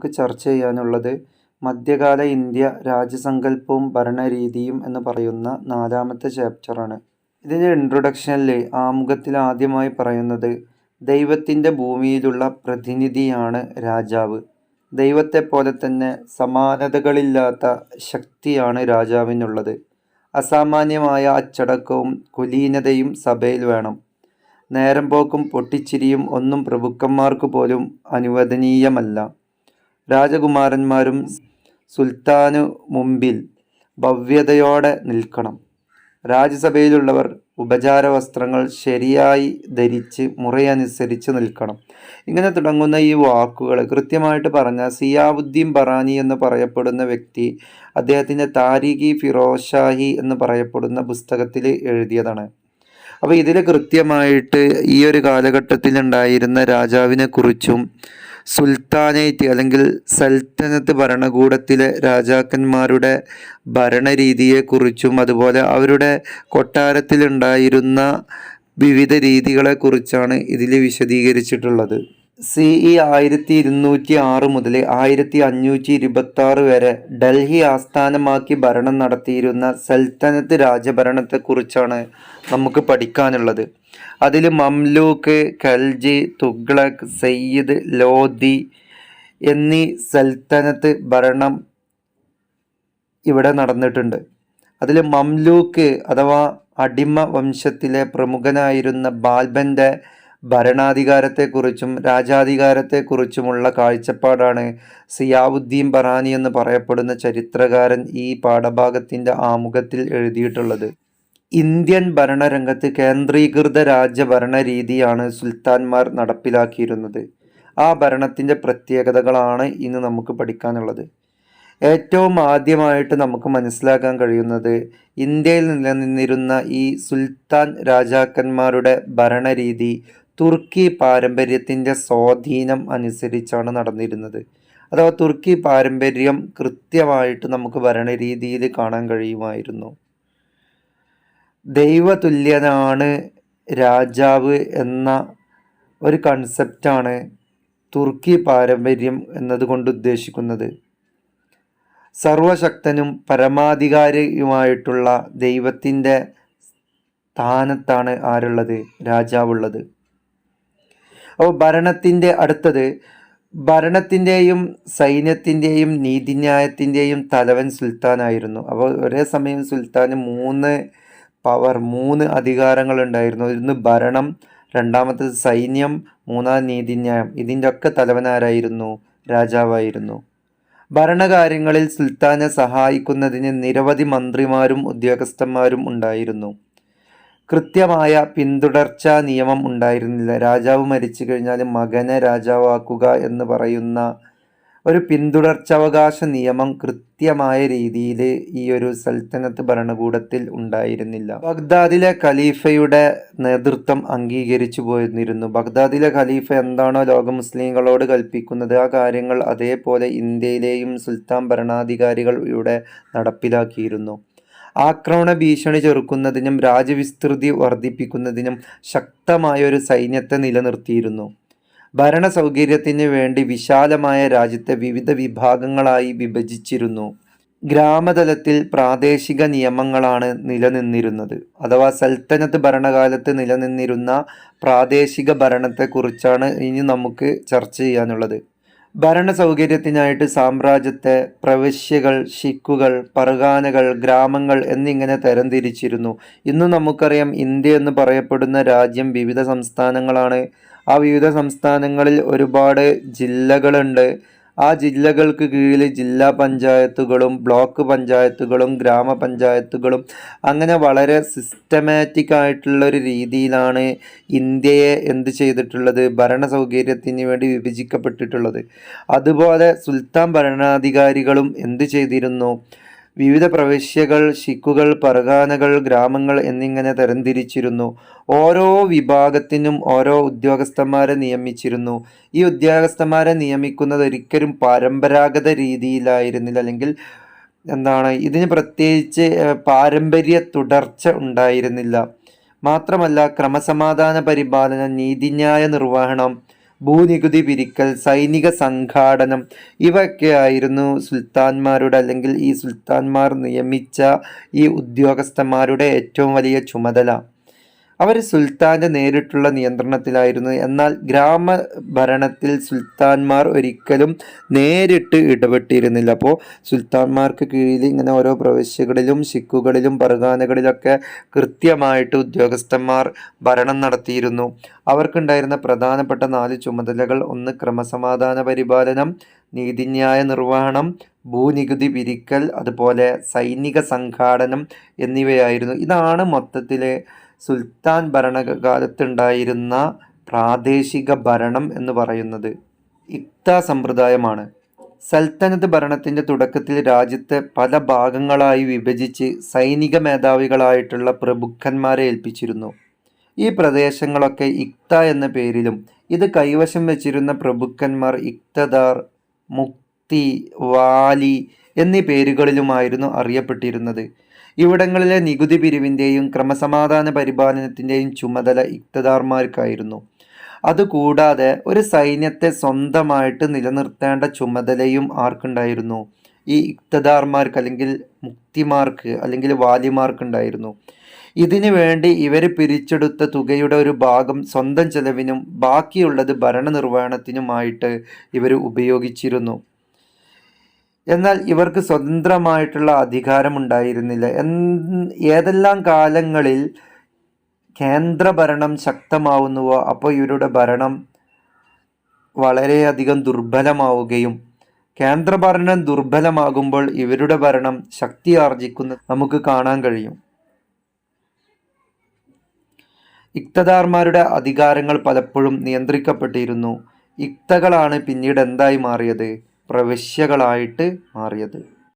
നമുക്ക് ചർച്ച ചെയ്യാനുള്ളത് മധ്യകാല ഇന്ത്യ രാജ്യസങ്കല്പവും ഭരണരീതിയും എന്ന് പറയുന്ന 4ാമത്തെ ചാപ്റ്ററാണ്. ഇതിൻ്റെ ഇൻട്രൊഡക്ഷനിൽ ആമുഖത്തിൽ ആദ്യമായി പറയുന്നത് ദൈവത്തിൻ്റെ ഭൂമിയിലുള്ള പ്രതിനിധിയാണ് രാജാവ്. ദൈവത്തെ പോലെ തന്നെ സമാനതകളില്ലാത്ത ശക്തിയാണ് രാജാവിനുള്ളത്. അസാമാന്യമായ അച്ചടക്കവും കുലീനതയും സഭയിൽ വേണം. നേരം പോക്കും പൊട്ടിച്ചിരിയും ഒന്നും പ്രഭുക്കന്മാർക്ക് പോലും അനുവദനീയമല്ല. രാജകുമാരന്മാരും സുൽത്താനു മുമ്പിൽ ഭവ്യതയോടെ നിൽക്കണം. രാജ്യസഭയിലുള്ളവർ ഉപചാര വസ്ത്രങ്ങൾ ശരിയായി ധരിച്ച് മുറയനുസരിച്ച് നിൽക്കണം. ഇങ്ങനെ തുടങ്ങുന്ന ഈ വാക്കുകൾ കൃത്യമായിട്ട് പറഞ്ഞ സിയാവുദ്ദീൻ ബറാനി എന്ന് പറയപ്പെടുന്ന വ്യക്തി അദ്ദേഹത്തിൻ്റെ താരിഖി ഫിറോസ്ഷാഹി എന്ന് പറയപ്പെടുന്ന പുസ്തകത്തിൽ എഴുതിയതാണ്. അപ്പോൾ ഇതിൽ കൃത്യമായിട്ട് ഈ ഒരു കാലഘട്ടത്തിൽ ഉണ്ടായിരുന്ന രാജാവിനെ കുറിച്ചും സുൽത്താനേറ്റ് അല്ലെങ്കിൽ സൽത്തനത്ത് ഭരണകൂടത്തിലെ രാജാക്കന്മാരുടെ ഭരണരീതിയെക്കുറിച്ചും അതുപോലെ അവരുടെ കൊട്ടാരത്തിലുണ്ടായിരുന്ന വിവിധ രീതികളെക്കുറിച്ചാണ് ഇതിൽ വിശദീകരിച്ചിട്ടുള്ളത്. CE 1206 മുതൽ 1526 വരെ ഡൽഹി ആസ്ഥാനമാക്കി ഭരണം നടത്തിയിരുന്ന സൽത്തനത്ത് രാജഭരണത്തെക്കുറിച്ചാണ് നമുക്ക് പഠിക്കാനുള്ളത്. അതിൽ മംലൂക്ക്, ഖൽജി, തുഗ്ലക്, സയ്യിദ്, ലോധി എന്നീ സൽത്തനത്ത് ഭരണം ഇവിടെ നടന്നിട്ടുണ്ട്. അതിൽ മംലൂക്ക് അഥവാ അടിമ വംശത്തിലെ പ്രമുഖനായിരുന്ന ബാൽബൻ്റെ ഭരണാധികാരത്തെക്കുറിച്ചും രാജാധികാരത്തെക്കുറിച്ചുമുള്ള കാഴ്ചപ്പാടാണ് സിയാവുദ്ദീൻ ബറാനി എന്ന് പറയപ്പെടുന്ന ചരിത്രകാരൻ ഈ പാഠഭാഗത്തിൻ്റെ ആമുഖത്തിൽ എഴുതിയിട്ടുള്ളത്. ഇന്ത്യൻ ഭരണരംഗത്ത് കേന്ദ്രീകൃത രാജ്യഭരണ രീതിയാണ് സുൽത്താൻമാർ നടപ്പിലാക്കിയിരുന്നത്. ആ ഭരണത്തിൻ്റെ പ്രത്യേകതകളാണ് ഇന്ന് നമുക്ക് പഠിക്കാനുള്ളത്. ഏറ്റവും ആദ്യമായിട്ട് നമുക്ക് മനസ്സിലാക്കാൻ കഴിയുന്നത് ഇന്ത്യയിൽ നിലനിന്നിരുന്ന ഈ സുൽത്താൻ രാജാക്കന്മാരുടെ ഭരണരീതി തുർക്കി പാരമ്പര്യത്തിൻ്റെ സ്വാധീനം അനുസരിച്ചാണ് നടന്നിരുന്നത്. അഥവാ തുർക്കി പാരമ്പര്യം കൃത്യമായിട്ട് നമുക്ക് ഭരണരീതിയിൽ കാണാൻ കഴിയുമായിരുന്നു. ദൈവതുല്യനാണ് രാജാവ് എന്ന ഒരു കൺസെപ്റ്റാണ് തുർക്കി പാരമ്പര്യം എന്നതുകൊണ്ട് ഉദ്ദേശിക്കുന്നത്. സർവശക്തനും പരമാധികാരിയുമായിട്ടുള്ള ദൈവത്തിൻ്റെ സ്ഥാനത്താണ് ആരുള്ളത്? രാജാവുള്ളത്. അപ്പോൾ ഭരണത്തിൻ്റെ അടുത്തത് ഭരണത്തിൻ്റെയും സൈന്യത്തിൻ്റെയും നീതിന്യായത്തിൻ്റെയും തലവൻ സുൽത്താനായിരുന്നു. അപ്പോൾ ഒരേ സമയം സുൽത്താന് 3 അധികാരങ്ങൾ ഉണ്ടായിരുന്നു. ഒന്ന് ഭരണം, രണ്ടാമത്തേത് സൈന്യം, മൂന്നാമത് നീതിന്യായം. ഇതിൻ്റെ ഒക്കെ തലവനാരായിരുന്നു? രാജാവായിരുന്നു. ഭരണകാര്യങ്ങളിൽ സുൽത്താനെ സഹായിക്കുന്നതിന് നിരവധി മന്ത്രിമാരും ഉദ്യോഗസ്ഥന്മാരും ഉണ്ടായിരുന്നു. കൃത്യമായ പിന്തുടർച്ചാ നിയമം ഉണ്ടായിരുന്നില്ല. രാജാവ് മരിച്ചു കഴിഞ്ഞാൽ മകനെ രാജാവാക്കുക എന്ന് പറയുന്ന ഒരു പിന്തുടർച്ചാവകാശ നിയമം കൃത്യമായ രീതിയിൽ ഈ ഒരു സൽത്തനത്ത് ഭരണകൂടത്തിൽ ഉണ്ടായിരുന്നില്ല. ബഗ്ദാദിലെ ഖലീഫയുടെ നേതൃത്വം അംഗീകരിച്ചു പോയിരുന്നിരുന്നു. ബഗ്ദാദിലെ ഖലീഫ എന്താണോ ലോക മുസ്ലിങ്ങളോട് കൽപ്പിക്കുന്നത് ആ കാര്യങ്ങൾ അതേപോലെ ഇന്ത്യയിലെയും സുൽത്താൻ ഭരണാധികാരികൾ ഇവിടെ നടപ്പിലാക്കിയിരുന്നു. ആക്രമണ ഭീഷണി ചെറുക്കുന്നതിനും രാജ്യവിസ്തൃതി വർദ്ധിപ്പിക്കുന്നതിനും ശക്തമായൊരു സൈന്യത്തെ നിലനിർത്തിയിരുന്നു. ഭരണ സൗകര്യത്തിന് വേണ്ടി വിശാലമായ രാജ്യത്തെ വിവിധ വിഭാഗങ്ങളായി വിഭജിച്ചിരുന്നു. ഗ്രാമതലത്തിൽ പ്രാദേശിക നിയമങ്ങളാണ് നിലനിന്നിരുന്നത്. അഥവാ സൽത്തനത്ത് ഭരണകാലത്ത് നിലനിന്നിരുന്ന പ്രാദേശിക ഭരണത്തെക്കുറിച്ചാണ് ഇനി നമുക്ക് ചർച്ച ചെയ്യാനുള്ളത്. ഭരണ സൗകര്യത്തിനായിട്ട് സാമ്രാജ്യത്തെ പ്രവിശ്യകൾ, ശിക്കുകൾ, പർഗാനകൾ, ഗ്രാമങ്ങൾ എന്നിങ്ങനെ തരംതിരിച്ചിരുന്നു. ഇന്ന് നമുക്കറിയാം ഇന്ത്യ എന്ന് പറയപ്പെടുന്ന രാജ്യം വിവിധ സംസ്ഥാനങ്ങളാണ്. ആ വിവിധ സംസ്ഥാനങ്ങളിൽ ഒരുപാട് ജില്ലകളുണ്ട്. ആ ജില്ലകൾക്ക് കീഴിൽ ജില്ലാ പഞ്ചായത്തുകളും ബ്ലോക്ക് പഞ്ചായത്തുകളും ഗ്രാമപഞ്ചായത്തുകളും അങ്ങനെ വളരെ സിസ്റ്റമാറ്റിക് ആയിട്ടുള്ളൊരു രീതിയിലാണ് ഇന്ത്യയെ എന്ത് ചെയ്തിട്ടുള്ളത്? ഭരണ സൗകര്യത്തിന് വേണ്ടി വിഭജിക്കപ്പെട്ടിട്ടുള്ളത്. അതുപോലെ സുൽത്താൻ ഭരണാധികാരികളും എന്ത് ചെയ്തിരുന്നു? വിവിധ പ്രവിശ്യകൾ, ശിക്കുകൾ, പർഗാനകൾ, ഗ്രാമങ്ങൾ എന്നിങ്ങനെ തരംതിരിച്ചിരുന്നു. ഓരോ വിഭാഗത്തിനും ഓരോ ഉദ്യോഗസ്ഥന്മാരെ നിയമിച്ചിരുന്നു. ഈ ഉദ്യോഗസ്ഥന്മാരെ നിയമിക്കുന്നത് ഒരിക്കലും പരമ്പരാഗത രീതിയിലായിരുന്നില്ല. അല്ലെങ്കിൽ ഇതിന് പ്രത്യേകിച്ച് പാരമ്പര്യ തുടർച്ച ഉണ്ടായിരുന്നില്ല. മാത്രമല്ല ക്രമസമാധാന പരിപാലനം, നീതിന്യായ നിർവഹണം, ഭൂനികുതി പിരിക്കൽ, സൈനിക സംഘാടനം, ഇവയൊക്കെയായിരുന്നു സുൽത്താൻമാരുടെ അല്ലെങ്കിൽ ഈ സുൽത്താൻമാർ നിയമിച്ച ഈ ഉദ്യോഗസ്ഥന്മാരുടെ ഏറ്റവും വലിയ ചുമതല. അവർ സുൽത്താൻ്റെ നേരിട്ടുള്ള നിയന്ത്രണത്തിലായിരുന്നു. എന്നാൽ ഗ്രാമഭരണത്തിൽ സുൽത്താൻമാർ ഒരിക്കലും നേരിട്ട് ഇടപെട്ടിരുന്നില്ല. അപ്പോൾ സുൽത്താൻമാർക്ക് കീഴിൽ ഇങ്ങനെ ഓരോ പ്രവിശ്യകളിലും സിക്കുകളിലും പർഗാനകളിലൊക്കെ കൃത്യമായിട്ട് ഉദ്യോഗസ്ഥന്മാർ ഭരണം നടത്തിയിരുന്നു. അവർക്കുണ്ടായിരുന്ന പ്രധാനപ്പെട്ട 4 ചുമതലകൾ: ഒന്ന് ക്രമസമാധാന പരിപാലനം, നീതിന്യായ നിർവഹണം, ഭൂനികുതി പിരിക്കൽ, അതുപോലെ സൈനിക സംഘാടനം എന്നിവയായിരുന്നു. ഇതാണ് മൊത്തത്തിലെ സുൽത്താൻ ഭരണകാലത്തുണ്ടായിരുന്ന പ്രാദേശിക ഭരണം എന്ന് പറയുന്നത്. ഇക്ത സമ്പ്രദായമാണ്. സൽത്തനത്ത് ഭരണത്തിൻ്റെ തുടക്കത്തിൽ രാജ്യത്തെ പല ഭാഗങ്ങളായി വിഭജിച്ച് സൈനിക മേധാവികളായിട്ടുള്ള പ്രഭുക്കന്മാരെ ഏൽപ്പിച്ചിരുന്നു. ഈ പ്രദേശങ്ങളൊക്കെ ഇക്ത എന്ന പേരിലും ഇത് കൈവശം വെച്ചിരുന്ന പ്രഭുക്കന്മാർ ഇക്തദാർ, മുക്തി, വാലി എന്നീ പേരുകളിലുമായിരുന്നു അറിയപ്പെട്ടിരുന്നത്. ഇവിടങ്ങളിലെ നികുതി പിരിവിൻ്റെയും ക്രമസമാധാന പരിപാലനത്തിൻ്റെയും ചുമതല ഇക്തദാർമാർക്കായിരുന്നു. അതുകൂടാതെ ഒരു സൈന്യത്തെ സ്വന്തമായിട്ട് നിലനിർത്തേണ്ട ചുമതലയും ആർക്കുണ്ടായിരുന്നു? ഈ ഇക്തദാർമാർക്ക് അല്ലെങ്കിൽ മുക്തിമാർക്ക് അല്ലെങ്കിൽ വാലിമാർക്കുണ്ടായിരുന്നു. ഇതിനു വേണ്ടി ഇവർ പിരിച്ചെടുത്ത തുകയുടെ ഒരു ഭാഗം സ്വന്തം ചെലവിനും ബാക്കിയുള്ളത് ഭരണനിർവഹണത്തിനുമായിട്ട് ഇവർ ഉപയോഗിച്ചിരുന്നു. എന്നാൽ ഇവർക്ക് സ്വതന്ത്രമായിട്ടുള്ള അധികാരമുണ്ടായിരുന്നില്ല. ഏതെല്ലാം കാലങ്ങളിൽ കേന്ദ്രഭരണം ശക്തമാവുന്നുവോ അപ്പോൾ ഇവരുടെ ഭരണം വളരെയധികം ദുർബലമാവുകയും കേന്ദ്രഭരണം ദുർബലമാകുമ്പോൾ ഇവരുടെ ഭരണം ശക്തി ആർജിക്കുന്നത് നമുക്ക് കാണാൻ കഴിയും. ഇക്തദാർമാരുടെ അധികാരങ്ങൾ പലപ്പോഴും നിയന്ത്രിക്കപ്പെട്ടിരുന്നു. ഇക്തകളാണ് പിന്നീട് എന്തായി മാറിയത്? പ്രവിശ്യകളായിട്ട് മാറിയത്.